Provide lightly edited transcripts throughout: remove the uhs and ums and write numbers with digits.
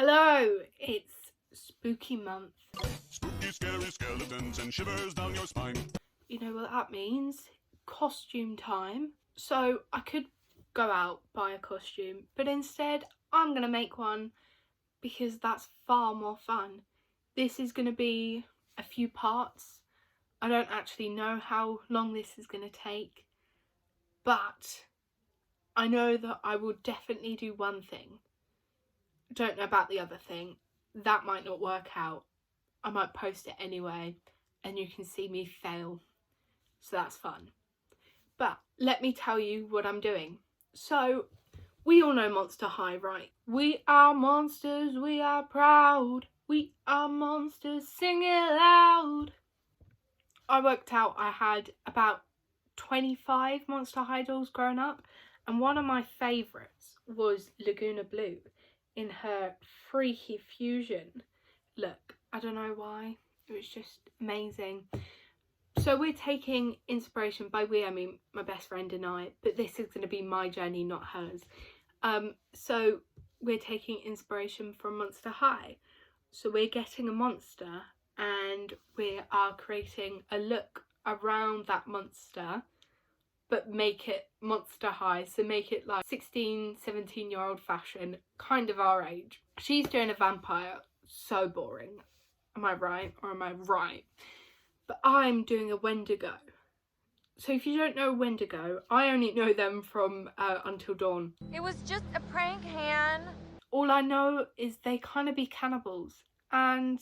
Hello, it's spooky month. Spooky, scary skeletons and shivers down your spine. You know what that means? Costume time. So I could go out, buy a costume, but instead I'm going to make one because that's far more fun. This is going to be a few parts. I don't actually know how long this is going to take, but I know that I will definitely do one thing. Don't know about the other thing. That might not work out. I might post it anyway and you can see me fail. So that's fun. But let me tell you what I'm doing. So we all know Monster High, right? We are monsters, we are proud. We are monsters, sing it loud. I worked out I had about 25 Monster High dolls growing up, and one of my favourites was Laguna Blue in her freaky fusion look. I don't know why, it was just amazing. So we're taking inspiration, by we I mean my best friend and I, but this is going to be my journey, not hers. So we're taking inspiration from Monster High. So we're getting a monster and we are creating a look around that monster, but make it Monster High. So make it like 16, 17-year-old fashion, kind of our age. She's doing a vampire, so boring. Am I right or am I right? But I'm doing a Wendigo. So if you don't know Wendigo, I only know them from Until Dawn. It was just a prank, Han. All I know is they kind of be cannibals, and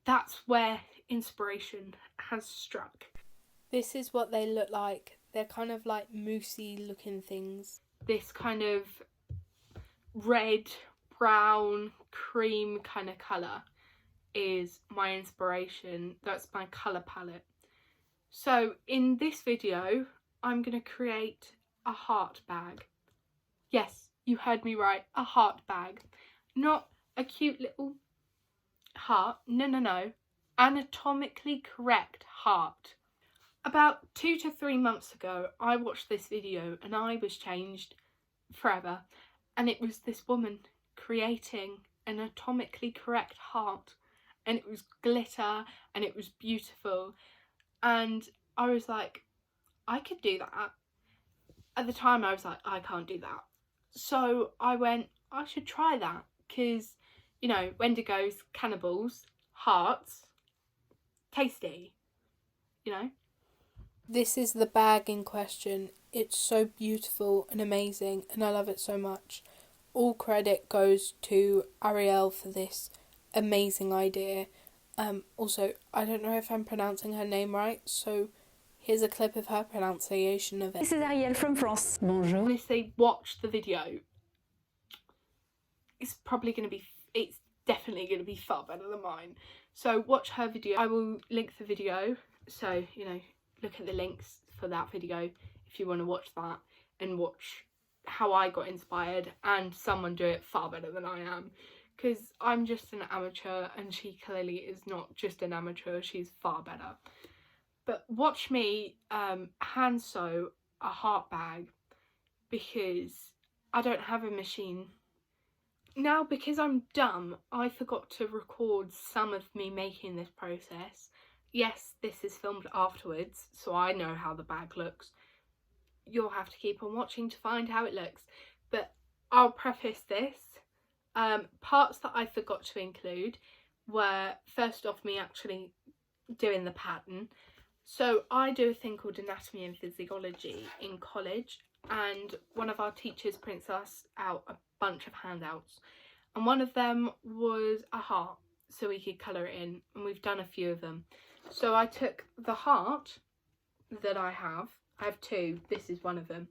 that's where inspiration has struck. This is what they look like. They're kind of like moosey looking things. This kind of red, brown, cream kind of colour is my inspiration. That's my colour palette. So in this video, I'm going to create a heart bag. Yes, you heard me right, a heart bag. Not a cute little heart, no. Anatomically correct heart. About 2 to 3 months ago, I watched this video and I was changed forever. And it was this woman creating an anatomically correct heart. And it was glitter and it was beautiful. And I was like, I could do that. At the time I was like, I can't do that. So I went, I should try that. Because, you know, Wendigos, cannibals, hearts, tasty, you know. This is the bag in question. It's so beautiful and amazing and I love it so much. All credit goes to Hazariel for this amazing idea. Also, I don't know if I'm pronouncing her name right, so here's a clip of her pronunciation of it. This is Hazariel from France. Bonjour. Honestly, watch the video. It's definitely going to be far better than mine. So watch her video. I will link the video, so, you know, look at the links for that video if you want to watch that and watch how I got inspired and someone do it far better than I am. Because I'm just an amateur and she clearly is not just an amateur, she's far better. But watch me hand sew a heart bag because I don't have a machine. Now, because I'm dumb, I forgot to record some of me making this process. Yes, this is filmed afterwards, so I know how the bag looks. You'll have to keep on watching to find how it looks. But I'll preface this. Parts that I forgot to include were, first off, me actually doing the pattern. So I do a thing called anatomy and physiology in college, and one of our teachers prints us out a bunch of handouts, and one of them was a heart so we could colour it in, and we've done a few of them. So I took the heart that I have 2, this is one of them,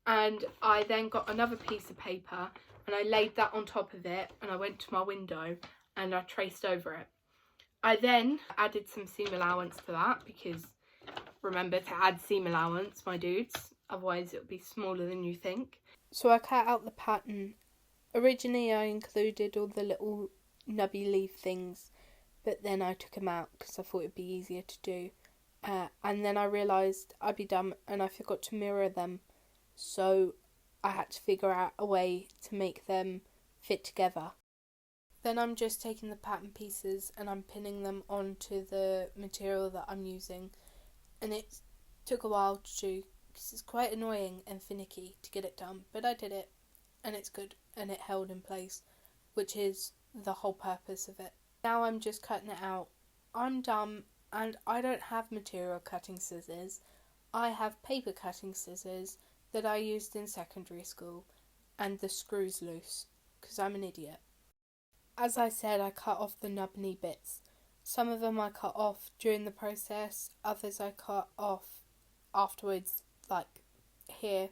and I then got another piece of paper and I laid that on top of it and I went to my window and I traced over it. I then added some seam allowance to that because remember to add seam allowance, my dudes, otherwise it'll be smaller than you think. So I cut out the pattern. Originally I included all the little nubby leaf things, but then I took them out because I thought it'd be easier to do. And then I realised I'd be dumb and I forgot to mirror them. So I had to figure out a way to make them fit together. Then I'm just taking the pattern pieces and I'm pinning them onto the material that I'm using, and it took a while to do because it's quite annoying and finicky to get it done, but I did it and it's good and it held in place, which is the whole purpose of it. Now I'm just cutting it out. I'm dumb and I don't have material cutting scissors. I have paper cutting scissors that I used in secondary school, and the screw's loose because I'm an idiot. As I said, I cut off the nubbly bits. Some of them I cut off during the process, others I cut off afterwards, like here.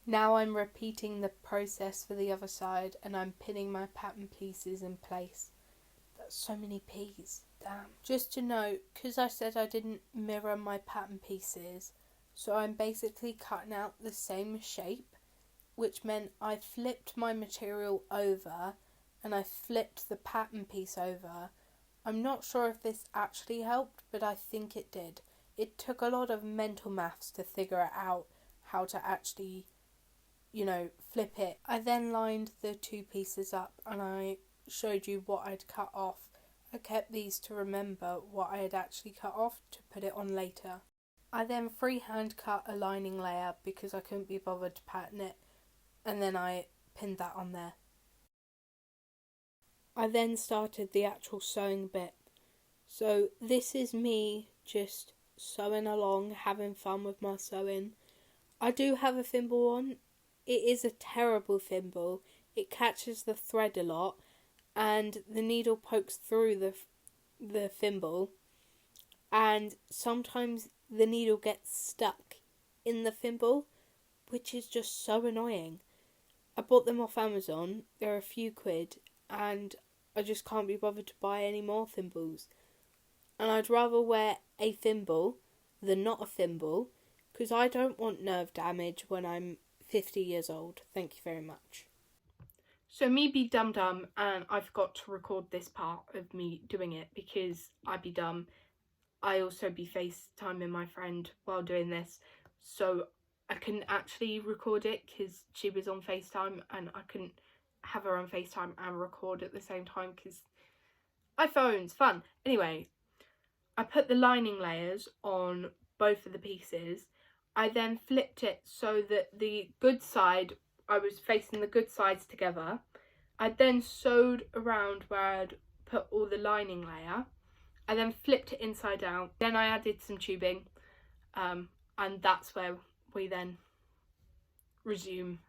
Now I'm repeating the process for the other side and I'm pinning my pattern pieces in place. That's so many P's, damn. Just to note, because I said I didn't mirror my pattern pieces, so I'm basically cutting out the same shape, which meant I flipped my material over and I flipped the pattern piece over. I'm not sure if this actually helped, but I think it did. It took a lot of mental maths to figure out how to actually, flip it. I then lined the two pieces up and I showed you what I'd cut off. I kept these to remember what I had actually cut off to put it on later. I then freehand cut a lining layer because I couldn't be bothered to pattern it, and then I pinned that on there. I then started the actual sewing bit. So this is me just sewing along, having fun with my sewing. I do have a thimble on. It is a terrible thimble. It catches the thread a lot and the needle pokes through the thimble, and sometimes the needle gets stuck in the thimble, which is just so annoying. I bought them off Amazon. They're a few quid and I just can't be bothered to buy any more thimbles. And I'd rather wear a thimble than not a thimble, because I don't want nerve damage when I'm 50 years old. Thank you very much. So me be dumb and I forgot to record this part of me doing it because I be dumb. I also be FaceTiming my friend while doing this, so I couldn't actually record it because she was on FaceTime and I couldn't have her on FaceTime and record at the same time because iPhone's fun. Anyway, I put the lining layers on both of the pieces. I then flipped it so that the good side, I was facing the good sides together. I then sewed around where I'd put all the lining layer. I then flipped it inside out. Then I added some tubing, and that's where we then resume.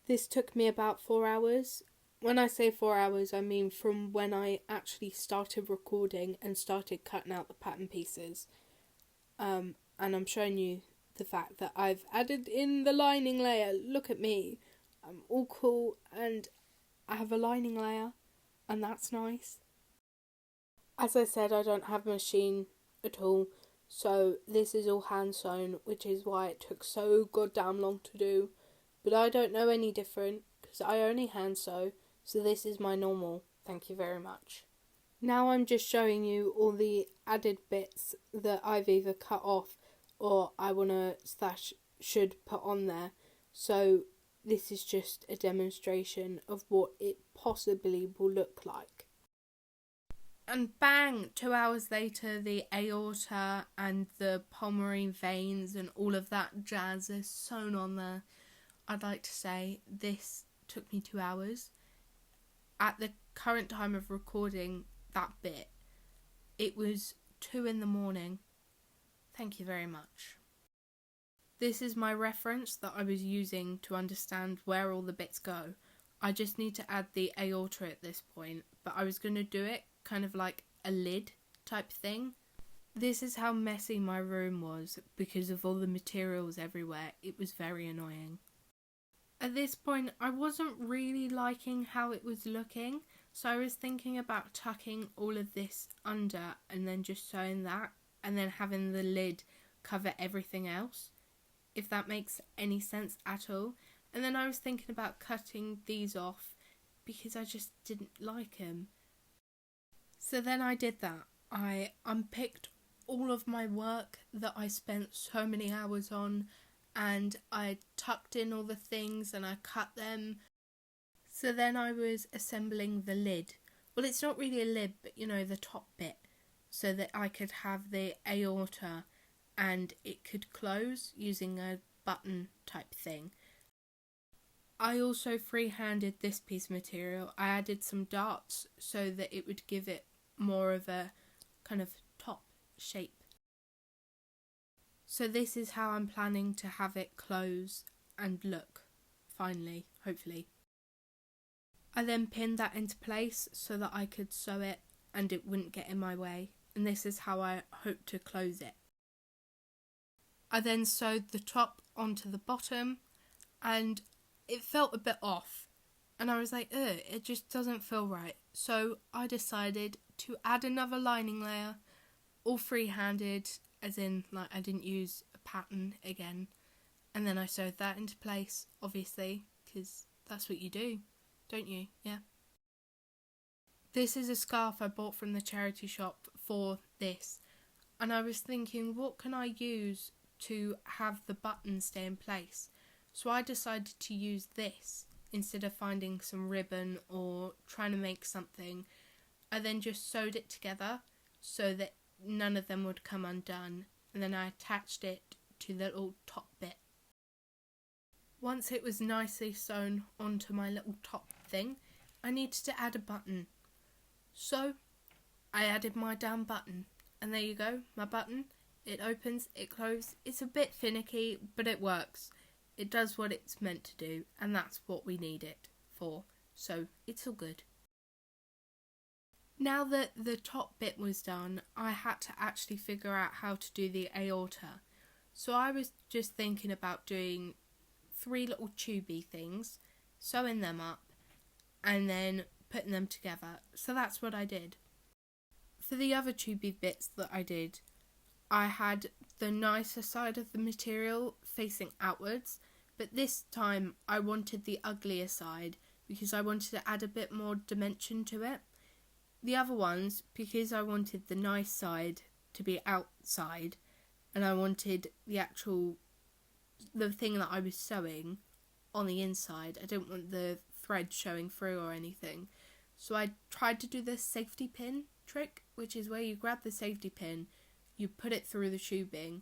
This took me about 4 hours. When I say 4 hours, I mean from when I actually started recording and started cutting out the pattern pieces. And I'm showing you the fact that I've added in the lining layer. Look at me. I'm all cool and I have a lining layer, and that's nice. As I said, I don't have a machine at all, so this is all hand sewn, which is why it took so goddamn long to do. But I don't know any different, because I only hand sew, so this is my normal. Thank you very much. Now I'm just showing you all the added bits that I've either cut off or I should put on there. So this is just a demonstration of what it possibly will look like. And bang, 2 hours later, the aorta and the pulmonary veins and all of that jazz is sewn on there. I'd like to say this took me 2 hours. At the current time of recording that bit, it was 2 a.m. Thank you very much. This is my reference that I was using to understand where all the bits go. I just need to add the aorta at this point, but I was going to do it kind of like a lid type thing. This is how messy my room was because of all the materials everywhere. It was very annoying. At this point, I wasn't really liking how it was looking, so I was thinking about tucking all of this under and then just sewing that and then having the lid cover everything else, if that makes any sense at all. And then I was thinking about cutting these off because I just didn't like them. So then I did that. I unpicked all of my work that I spent so many hours on, and I tucked in all the things and I cut them. So then I was assembling the lid. Well, it's not really a lid, but you know, the top bit, so that I could have the aorta and it could close using a button type thing. I also freehanded this piece of material. I added some darts so that it would give it more of a kind of top shape. So this is how I'm planning to have it close and look, finally, hopefully. I then pinned that into place so that I could sew it and it wouldn't get in my way, and this is how I hope to close it. I then sewed the top onto the bottom and it felt a bit off, and I was like, ugh, it just doesn't feel right. So I decided to add another lining layer, all free-handed, as in like I didn't use a pattern again, and then I sewed that into place, obviously, because that's what you do, don't you? Yeah. This is a scarf I bought from the charity shop for this, and I was thinking, what can I use to have the button stay in place? So I decided to use this instead of finding some ribbon or trying to make something. I then just sewed it together so that none of them would come undone, and then I attached it to the little top bit. Once it was nicely sewn onto my little top thing, I needed to add a button. So I added my damn button, and there you go, my button. It opens, it closes. It's a bit finicky, but it works. It does what it's meant to do, and that's what we need it for, so it's all good. Now that the top bit was done, I had to actually figure out how to do the aorta. So I was just thinking about doing 3 little tubey things, sewing them up, and then putting them together. So that's what I did. For the other tubey bits that I did, I had the nicer side of the material facing outwards, but this time I wanted the uglier side because I wanted to add a bit more dimension to it. The other ones, because I wanted the nice side to be outside, and I wanted the thing that I was sewing on the inside. I didn't want the thread showing through or anything. So I tried to do the safety pin trick, which is where you grab the safety pin, you put it through the tubing,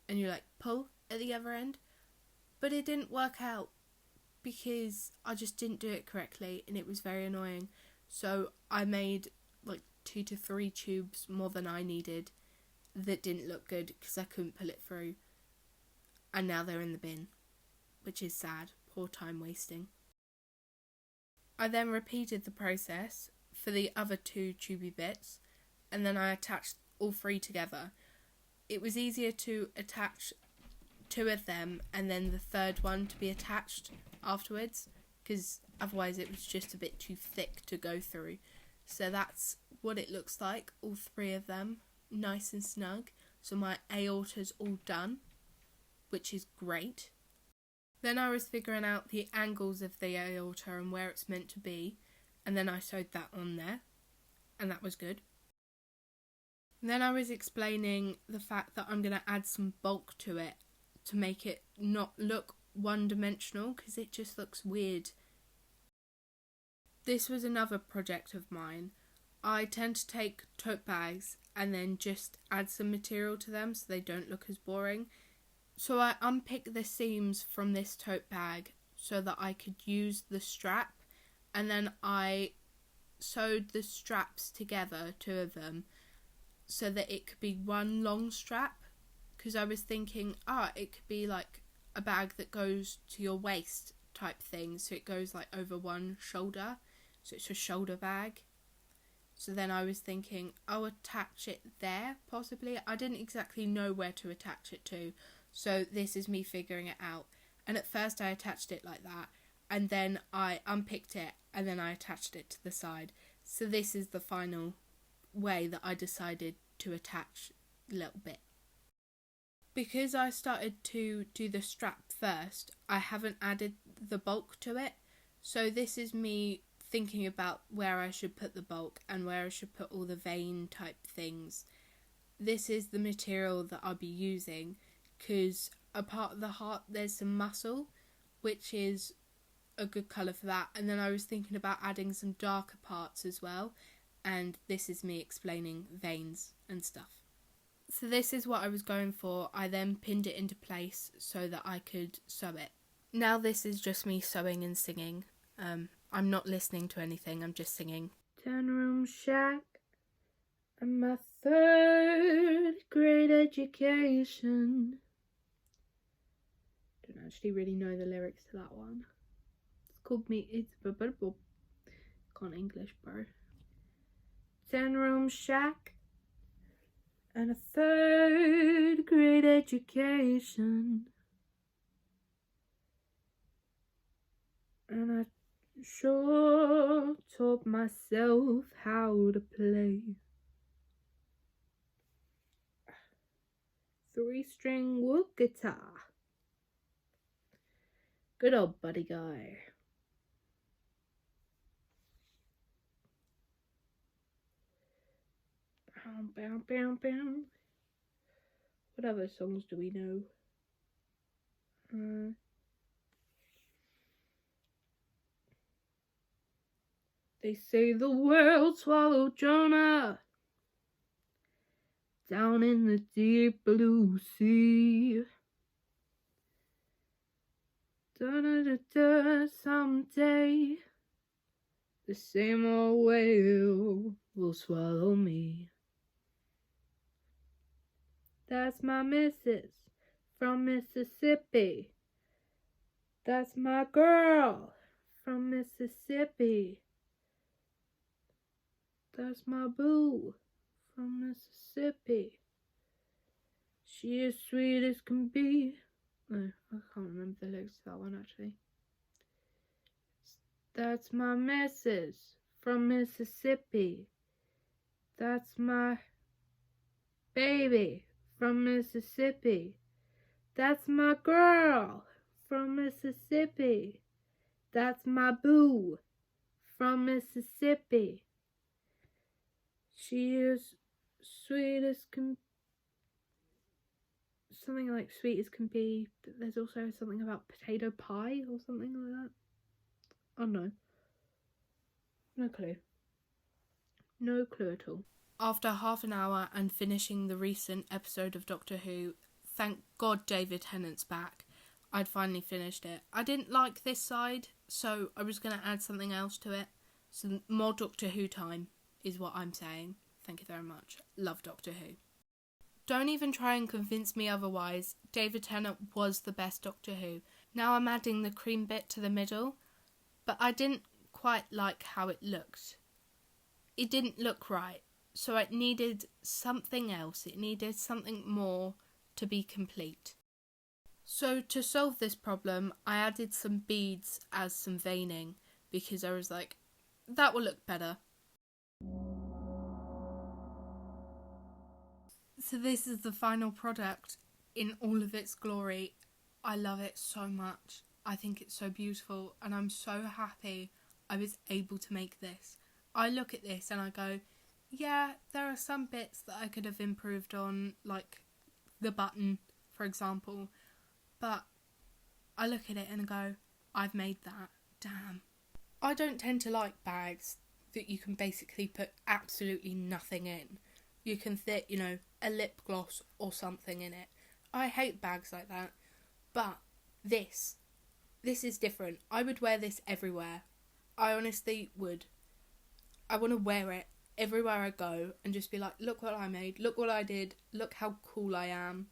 and you like pull at the other end. But it didn't work out because I just didn't do it correctly, and it was very annoying. So I made like 2 to 3 tubes more than I needed that didn't look good because I couldn't pull it through. And now they're in the bin, which is sad. Poor time wasting. I then repeated the process for the other 2 tubey bits, and then I attached all 3 together. It was easier to attach 2 of them and then the 3rd one to be attached afterwards, because otherwise it was just a bit too thick to go through. So that's what it looks like, all 3 of them, nice and snug. So my aorta's all done, which is great. Then I was figuring out the angles of the aorta and where it's meant to be, and then I sewed that on there, and that was good. And then I was explaining the fact that I'm going to add some bulk to it to make it not look one-dimensional, because it just looks weird. This was another project of mine. I tend to take tote bags and then just add some material to them so they don't look as boring. So I unpicked the seams from this tote bag so that I could use the strap, and then I sewed the straps together, 2 of them, so that it could be one long strap, because I was thinking, it could be like a bag that goes to your waist type thing, so it goes like over one shoulder, so it's a shoulder bag. So then I was thinking, I'll attach it there, possibly. I didn't exactly know where to attach it to, so this is me figuring it out. And at first I attached it like that, and then I unpicked it, and then I attached it to the side. So this is the final way that I decided to attach a little bit. Because I started to do the strap first, I haven't added the bulk to it. So this is me thinking about where I should put the bulk and where I should put all the vein type things. This is the material that I'll be using, because a part of the heart there's some muscle, which is a good colour for that. And then I was thinking about adding some darker parts as well. And this is me explaining veins and stuff. So this is what I was going for. I then pinned it into place so that I could sew it. Now this is just me sewing and singing. I'm not listening to anything, I'm just singing. 10-room shack and my 3rd grade education. Don't actually really know the lyrics to that one. It's called Can't English, bro. 10-room shack and a 3rd grade education. And I sure taught myself how to play 3-string wood guitar. Good old buddy guy. Bow, bow, bow. What other songs do we know? They say the world swallowed Jonah down in the deep blue sea. Da-da-da-da, someday the same old whale will swallow me. That's my missus from Mississippi. That's my girl from Mississippi. That's my boo from Mississippi. She is sweet as can be. No, I can't remember the lyrics to that one actually. That's my missus from Mississippi. That's my baby from Mississippi. That's my girl from Mississippi. That's my boo from Mississippi. She is sweet as can, something like sweet as can be, but there's also something about potato pie or something like that. Oh no. No clue. No clue at all. After half an hour and finishing the recent episode of Doctor Who, thank God David Tennant's back. I'd finally finished it. I didn't like this side, so I was going to add something else to it. So more Doctor Who time is what I'm saying. Thank you very much. Love Doctor Who. Don't even try and convince me otherwise. David Tennant was the best Doctor Who. Now I'm adding the cream bit to the middle, but I didn't quite like how it looked. It didn't look right, so it needed something else. It needed something more to be complete. So to solve this problem, I added some beads as some veining, because I was like, that will look better. So this is the final product in all of its glory. I love it so much. I think it's so beautiful, and I'm so happy I was able to make this. I look at this and I go, yeah, there are some bits that I could have improved on, like the button, for example, but I look at it and go, I've made that. Damn. I don't tend to like bags that you can basically put absolutely nothing in. You can fit, a lip gloss or something in it. I hate bags like that. But this is different. I would wear this everywhere. I honestly would. I want to wear it everywhere I go and just be like, look what I made, look what I did, look how cool I am.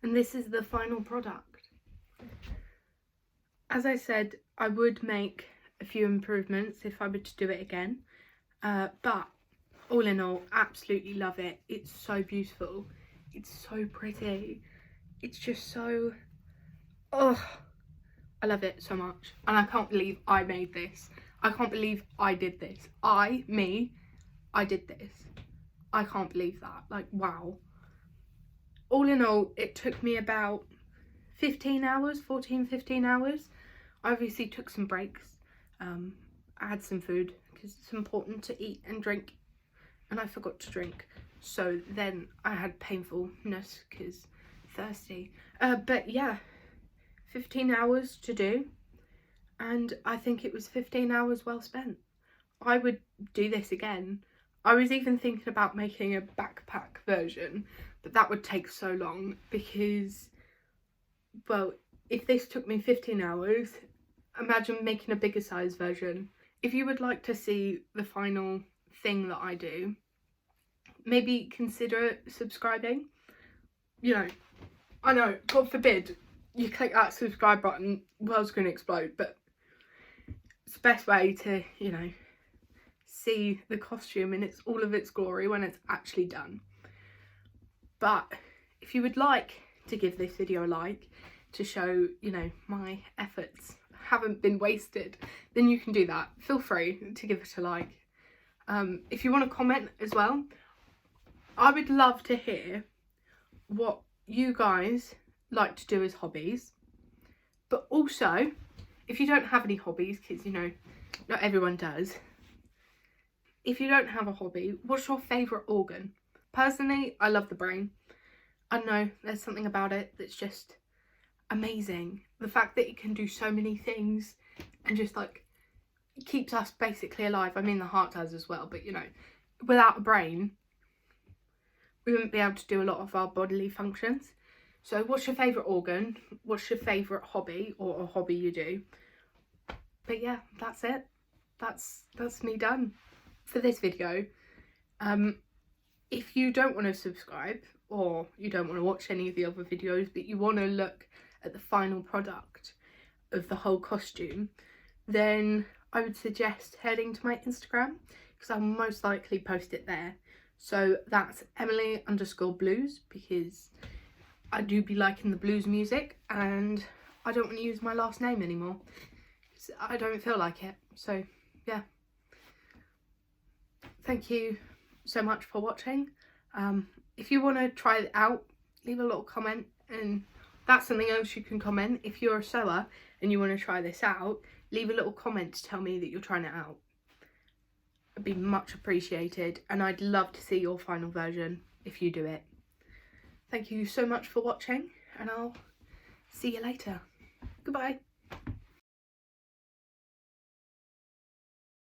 And this is the final product. As I said, I would make a few improvements if I were to do it again, but all in all, absolutely love it. It's so beautiful, it's so pretty, it's just so, I love it so much, and I can't believe I made this. I can't believe I did this. I did this. I can't believe that. Like, wow. All in all, it took me about 15 hours. I obviously took some breaks. I had some food because it's important to eat and drink, and I forgot to drink. So then I had painfulness because thirsty. But yeah, 15 hours to do, and I think it was 15 hours well spent. I would do this again. I was even thinking about making a backpack version, but that would take so long because, well, if this took me 15 hours, imagine making a bigger size version. If you would like to see the final thing that I do, maybe consider subscribing. You know, I know, God forbid you click that subscribe button, world's going to explode, but it's the best way to, you know, see the costume in all of its glory when it's actually done. But if you would like to give this video a like to show, you know, my efforts haven't been wasted, then you can do that. Feel free to give it a like. If you want to comment as well, I would love to hear what you guys like to do as hobbies. But also, if you don't have any hobbies, because, you know, not everyone does. If you don't have a hobby, what's your favourite organ? Personally, I love the brain. I don't know, there's something about it that's just amazing. The fact that it can do so many things and just like keeps us basically alive. I mean, the heart does as well, but you know, without a brain, we wouldn't be able to do a lot of our bodily functions. So what's your favourite organ? What's your favourite hobby, or a hobby you do? But yeah, that's it. That's me done for this video. If you don't want to subscribe, or you don't want to watch any of the other videos, but you want to look at the final product of the whole costume, then I would suggest heading to my Instagram, because I'll most likely post it there. So that's Emily_blues, because I do be liking the blues music and I don't want to use my last name anymore. I don't feel like it. So yeah. Thank you so much for watching. If you want to try it out, leave a little comment, and that's something else you can comment. If you're a sewer and you want to try this out, leave a little comment to tell me that you're trying it out. It'd be much appreciated, and I'd love to see your final version if you do it. Thank you so much for watching, and I'll see you later. Goodbye.